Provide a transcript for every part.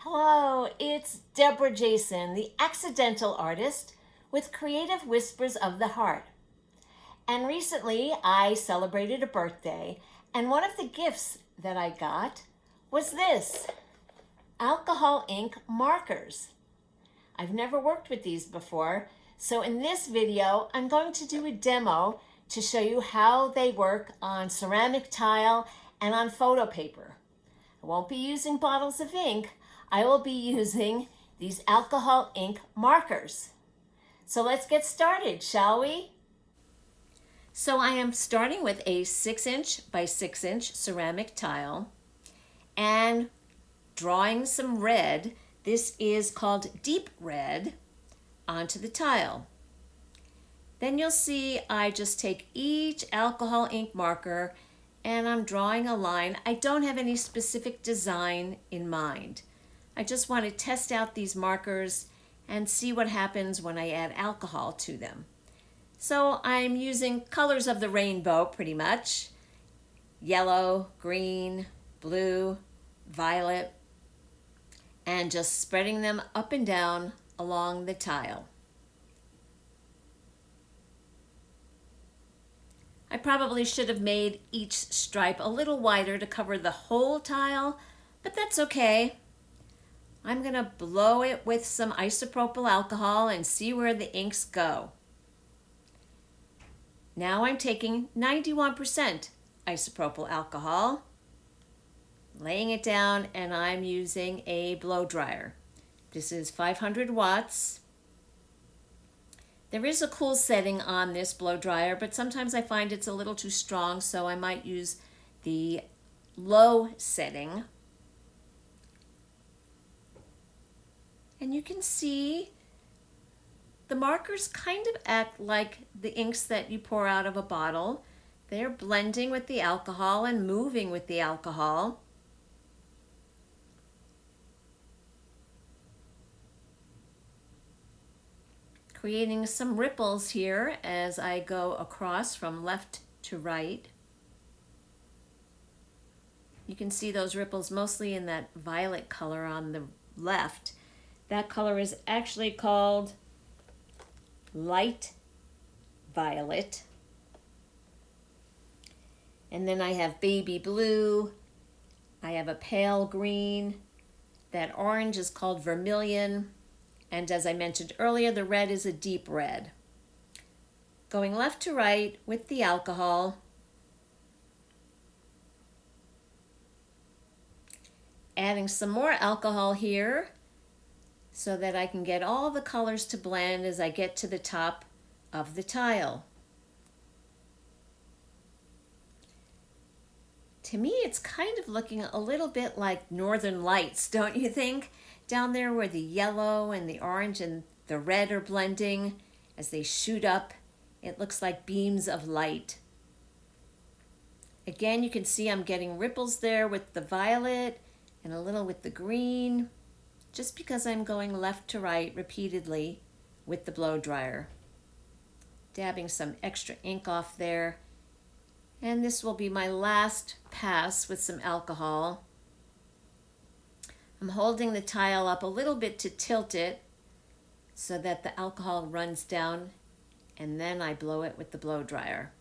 Hello, it's Debra Jason, the accidental artist with Creative Whispers of the Heart. And recently I celebrated a birthday, and one of the gifts that I got was this alcohol ink markers. I've never worked with these before, so in this video I'm going to do a demo to show you how they work on ceramic tile and on photo paper. I won't be using bottles of ink. I will be using these alcohol ink markers. So let's get started, shall we? So I am starting with a 6" by 6" ceramic tile and drawing some red. This is called deep red onto the tile. Then you'll see I just take each alcohol ink marker and I'm drawing a line. I don't have any specific design in mind. I just want to test out these markers and see what happens when I add alcohol to them. So I'm using colors of the rainbow pretty much. Yellow, green, blue, violet, and just spreading them up and down along the tile. I probably should have made each stripe a little wider to cover the whole tile, but that's okay. I'm going to blow it with some isopropyl alcohol and see where the inks go. Now I'm taking 91% isopropyl alcohol, laying it down, and I'm using a blow dryer. This is 500 watts. There is a cool setting on this blow dryer, but sometimes I find it's a little too strong, so I might use the Lowe setting. And you can see the markers kind of act like the inks that you pour out of a bottle. They're blending with the alcohol and moving with the alcohol. Creating some ripples here as I go across from left to right. You can see those ripples mostly in that violet color on the left. That color is actually called light violet. And then I have baby blue. I have a pale green. That orange is called vermilion. And as I mentioned earlier, the red is a deep red. Going left to right with the alcohol. Adding some more alcohol here so that I can get all the colors to blend as I get to the top of the tile. To me, it's kind of looking a little bit like Northern Lights, don't you think? Down there where the yellow and the orange and the red are blending as they shoot up, it looks like beams of light. Again, you can see I'm getting ripples there with the violet and a little with the green, just because I'm going left to right repeatedly with the blow dryer. Dabbing some extra ink off there. And this will be my last pass with some alcohol. I'm holding the tile up a little bit to tilt it so that the alcohol runs down, and then I blow it with the blow dryer.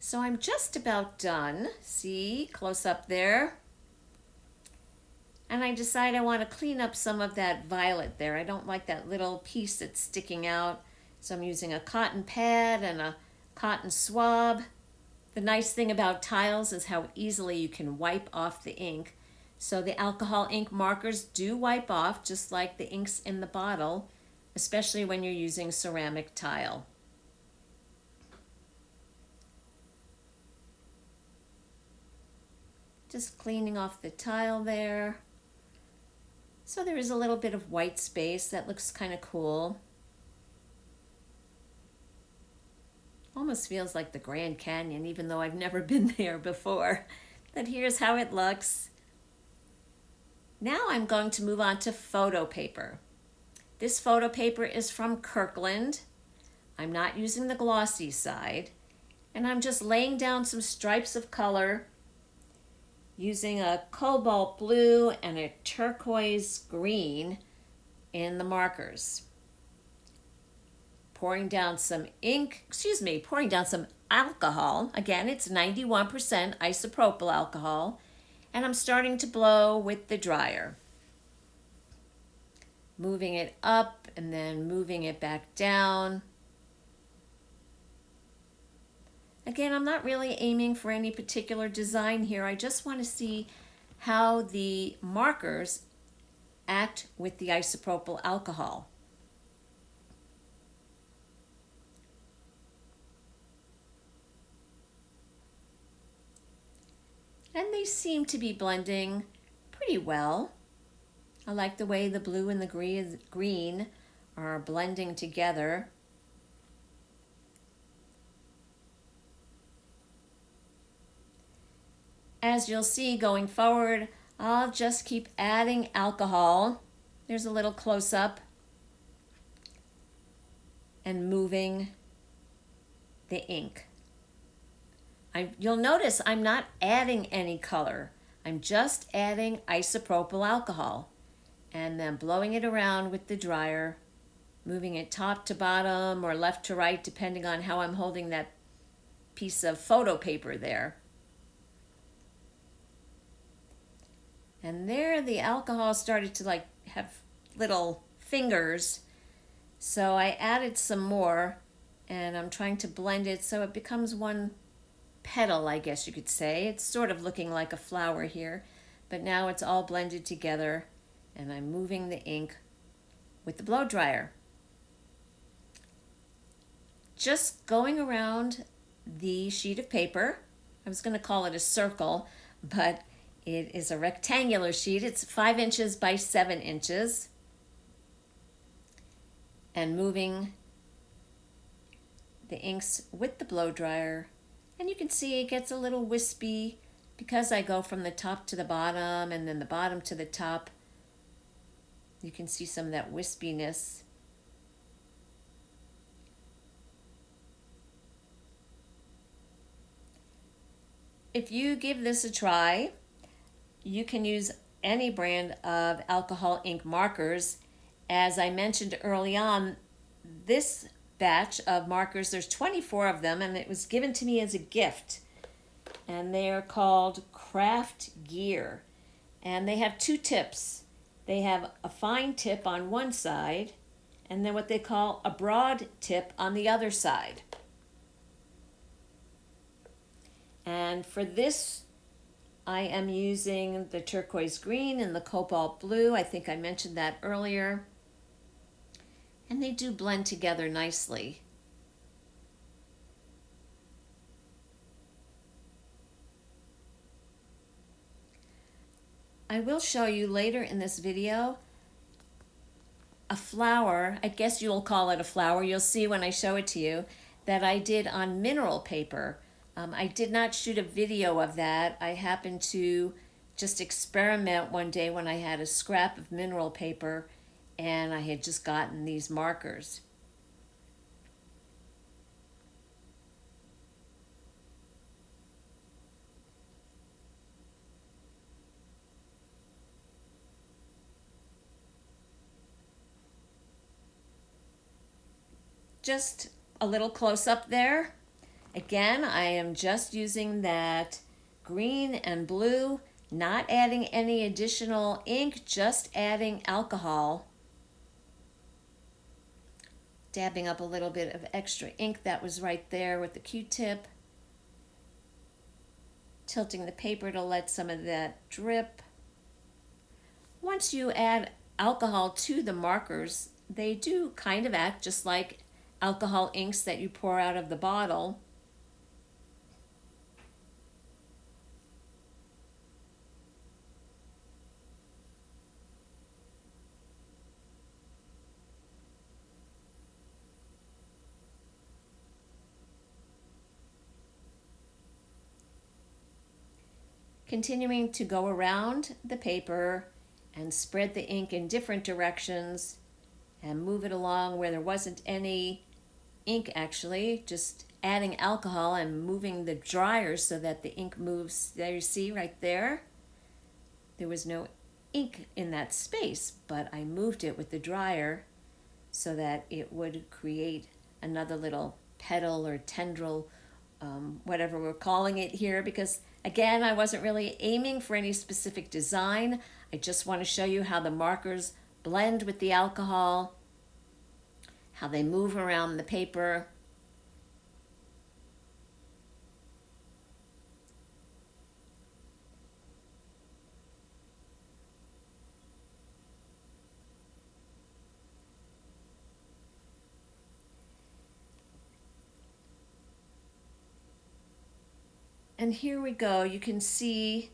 So I'm just about done. See, close up there. And I decide I want to clean up some of that violet there. I don't like that little piece that's sticking out. So I'm using a cotton pad and a cotton swab. The nice thing about tiles is how easily you can wipe off the ink. So the alcohol ink markers do wipe off just like the inks in the bottle, especially when you're using ceramic tile. Just cleaning off the tile there. So there is a little bit of white space that looks kind of cool. Almost feels like the Grand Canyon, even though I've never been there before. But here's how it looks. Now I'm going to move on to photo paper. This photo paper is from Kirkland. I'm not using the glossy side. And I'm just laying down some stripes of color using a cobalt blue and a turquoise green in the markers. Pouring down some alcohol. Again, it's 91% isopropyl alcohol. And I'm starting to blow with the dryer. Moving it up and then moving it back down. Again, I'm not really aiming for any particular design here. I just want to see how the markers act with the isopropyl alcohol. And they seem to be blending pretty well. I like the way the blue and the green are blending together. As you'll see going forward, I'll just keep adding alcohol. There's a little close-up. And moving the ink. You'll notice I'm not adding any color. I'm just adding isopropyl alcohol and then blowing it around with the dryer, moving it top to bottom or left to right depending on how I'm holding that piece of photo paper there. And there the alcohol started to have little fingers. So I added some more and I'm trying to blend it so it becomes one petal, I guess you could say. It's sort of looking like a flower here, but now it's all blended together and I'm moving the ink with the blow dryer. Just going around the sheet of paper. I was going to call it a circle, but it is a rectangular sheet. It's 5 inches by 7 inches. And moving the inks with the blow dryer. And you can see it gets a little wispy because I go from the top to the bottom and then the bottom to the top. You can see some of that wispiness. If you give this a try, you can use any brand of alcohol ink markers. As I mentioned early on, this batch of markers, there's 24 of them, and it was given to me as a gift. And they are called Craft Gear. And they have 2 tips. They have a fine tip on one side, and then what they call a broad tip on the other side. And for this, I am using the turquoise green and the cobalt blue. I think I mentioned that earlier. And they do blend together nicely. I will show you later in this video a flower, I guess you'll call it a flower, you'll see when I show it to you, that I did on mineral paper. I did not shoot a video of that. I happened to just experiment one day when I had a scrap of mineral paper and I had just gotten these markers. Just a little close up there. Again, I am just using that green and blue, not adding any additional ink, just adding alcohol. Dabbing up a little bit of extra ink that was right there with the Q-tip. Tilting the paper to let some of that drip. Once you add alcohol to the markers, they do kind of act just like alcohol inks that you pour out of the bottle. Continuing to go around the paper and spread the ink in different directions and move it along where there wasn't any ink actually, just adding alcohol and moving the dryer so that the ink moves. There you see right there. There was no ink in that space, but I moved it with the dryer so that it would create another little petal or tendril, whatever we're calling it here, because again, I wasn't really aiming for any specific design. I just want to show you how the markers blend with the alcohol, how they move around the paper. And here we go. You can see,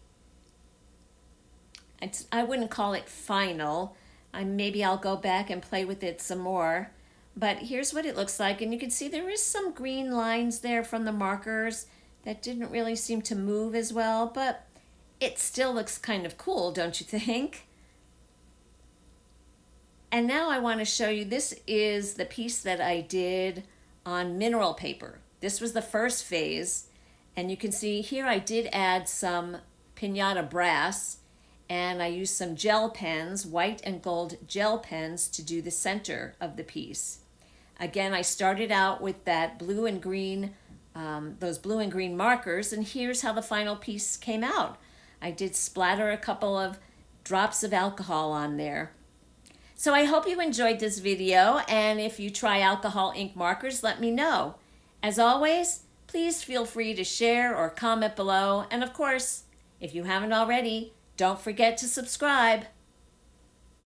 I wouldn't call it final. Maybe I'll go back and play with it some more. But here's what it looks like. And you can see there is some green lines there from the markers that didn't really seem to move as well. But it still looks kind of cool, don't you think? And now I want to show you, this is the piece that I did on mineral paper. This was the first phase. And you can see here I did add some piñata brass, and I used some gel pens, white and gold gel pens, to do the center of the piece. Again, I started out with that blue and green, those blue and green markers, and here's how the final piece came out. I did splatter a couple of drops of alcohol on there. So I hope you enjoyed this video, and if you try alcohol ink markers, let me know. As always, please feel free to share or comment below. And of course, if you haven't already, don't forget to subscribe.